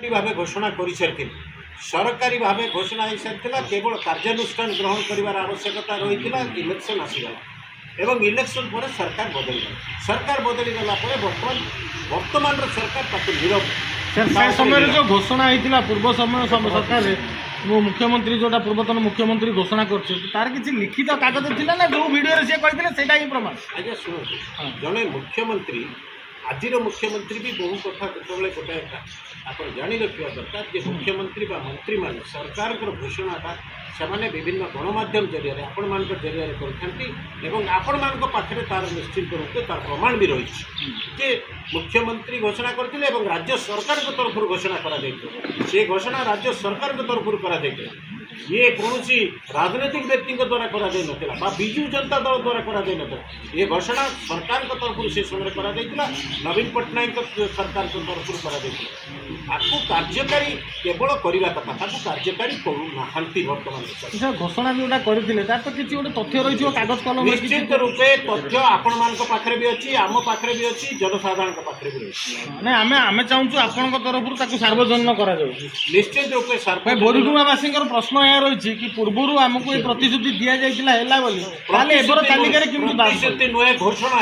भाव घोषणा कर सरकारी भाव घोषणा हो सारी केवल कार्यानुष्ठान ग्रहण कर आवश्यकता रही इलेक्शन आसीगला एवं इलेक्शन पर सरकार बदली गला वर्तमान सरकार से समय जो घोषणा होता पूर्व समय सरकार मुख्यमंत्री जोटा पूर्वतन मुख्यमंत्री घोषणा कर किसी लिखित कागज थिला ना जो वीडियो रे से कहते सेटा ही प्रमाण। आज्ञा शुणु जड़े मुख्यमंत्री आज मुख्यमंत्री भी बहु कथा जो गोटे आप जाणी रखा दरकार जे मुख्यमंत्री मंत्री मान सरकार घोषणाटा से विभिन्न गणमाध्यम जरिया आपण मान जरिया करते पाखे तार निश्चित रूपे तार प्रमाण भी रही मुख्यमंत्री घोषणा करते राज्य सरकार तरफ घोषणा कर घोषणा राज्य सरकार तरफ कर ये कौन राजनीतिक व्यक्ति द्वारा करा विजु जनता दल द्वारा करा ये घोषणा सरकार तरफ से समय करा नवीन पट्टनायक सरकार तरफ करा कार्यकारी केवल करने कथा कार्यकारी करूना बर्तमान घोषणा जोटा करते तो किसी गोटे तथ्य रही कागज कलम निश्चित रूपे तथ्य आपण मान पाखे भी अच्छी आम पाखे भी अच्छी जनसाधारण पाखे भी रही ना आम चाहूँ आपण तरफ सार्वजनिक करा निश्चित रूपे बोरीगुमावासी प्रश्न यह रही कि पूर्व आमको ये प्रतिश्रुति दि जाता प्रतिश्रुति नुहे घोषणा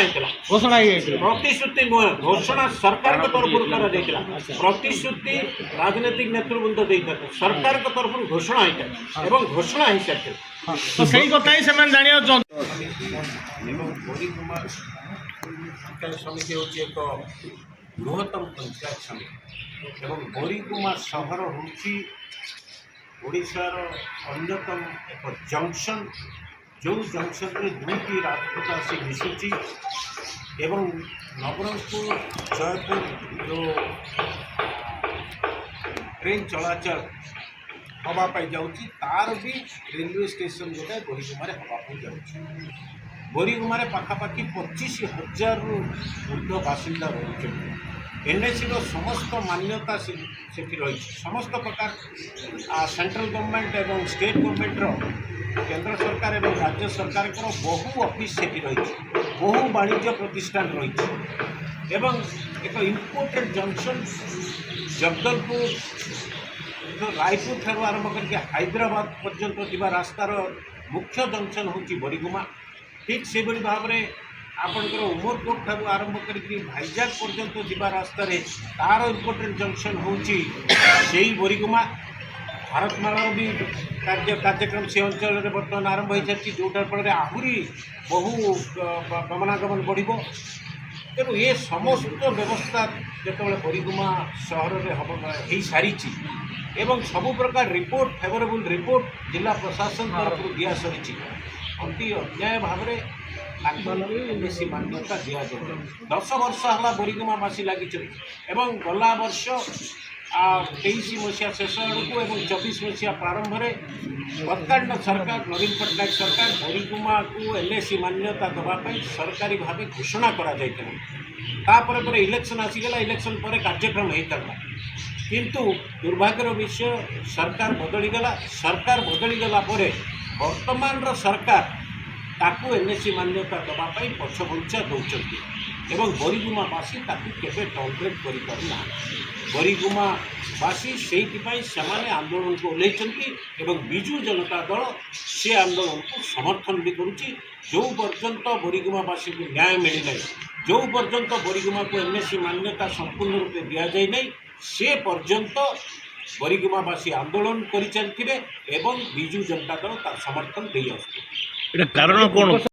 घोषणा प्रतिश्रुति नुहे घोषणा सरकार तरफ कर प्रतिश्रुति राजनीतिक नेतृवृंद देता सरकार तरफ घोषणा होता घोषणा हो सारी तो सही कथा ही से जानिया बोरीगुमा पंचायत समिति हूँ एक बृहत्तम पंचायत समिति एवं बोरीगुमा सहर हूँ ओडिशार अन्यतम एक जंक्शन जो जंक्शन में दुईटी राजपथ आसी मिशुची एवं नवरंगपुर जयपुर जो ट्रेन चलाचल हवापाई जाऊँगी तार भी रेलवे स्टेशन गोटे बोरीगुमार हवापाई जाऊँगी बोरीगुमार पाखापाखि 25,000 ऊर्ध बासिंदा रही एनएसी समस्त मान्यता से रही समस्त प्रकार सेंट्रल गवर्नमेंट एवं स्टेट गवर्नमेंट केंद्र सरकार एवं राज्य सरकार बहु ऑफिस से रही बहु वाणिज्य प्रतिष्ठान रही एवं एक इम्पोर्टेंट जंक्शन जगदलपुर रायपुर ठार आरंभ करके हैदराबाद पर्यंत जा रास्तार मुख्य जंक्शन हूँ बोरीगुमा ठीक से भाव में आपंकर उमरकोट ठार आरंभ कर भाईजाग पर्यंत जा रास्तार तार इम्पोर्टेंट जंक्शन हूँ बोरीगुमा भारतमाला भी कार्यक्रम से अंचल बर्तमान आरंभ हो सारी जोटार फल आहरी बहु गमनागमन बढ़ तेणु ये समस्त व्यवस्था जो बोरीगुमा सहर में हम हो सारी एवं सबु प्रकार रिपोर्ट फेवरेबल रिपोर्ट जिला प्रशासन तरफ दिया सरी अति अन्याय भाव में मान्यता दि जाए 10 वर्ष है बोरीगुमावासी लगी गला वर्ष 23 मसीहा शेष आड़क और 24 मसीहा प्रारंभ में तत्कालीन सरकार नवीन पट्टनायक सरकार बोरीगुमा को एलएसी मान्यता देवाई सरकारी भाव घोषणा कर इलेक्शन आसीगला इलेक्शन पर कार्यक्रम होता किंतु दुर्भाग्यर विषय सरकार बदलीगला वर्तमान सरकार ताकू एनएसी मान्यता देवाई पछघुंचा दौरान एवं बोरीगुमावासी केवे टॉलरेट करना बोरीगुमावासी से आंदोलन को ओह्लैंट विजु जनता दल से आंदोलन को समर्थन भी करुच्ची जो पर्यंत बोरीगुमावासी को न्याय मिलना जो पर्यंत बोरीगुमा को एनएसी मान्यता संपूर्ण रूपे दि जाए नहीं से पर्यंत बोरीगुमावासी आंदोलन कर चलते विजु जनता दल तार समर्थन दे कारण कौन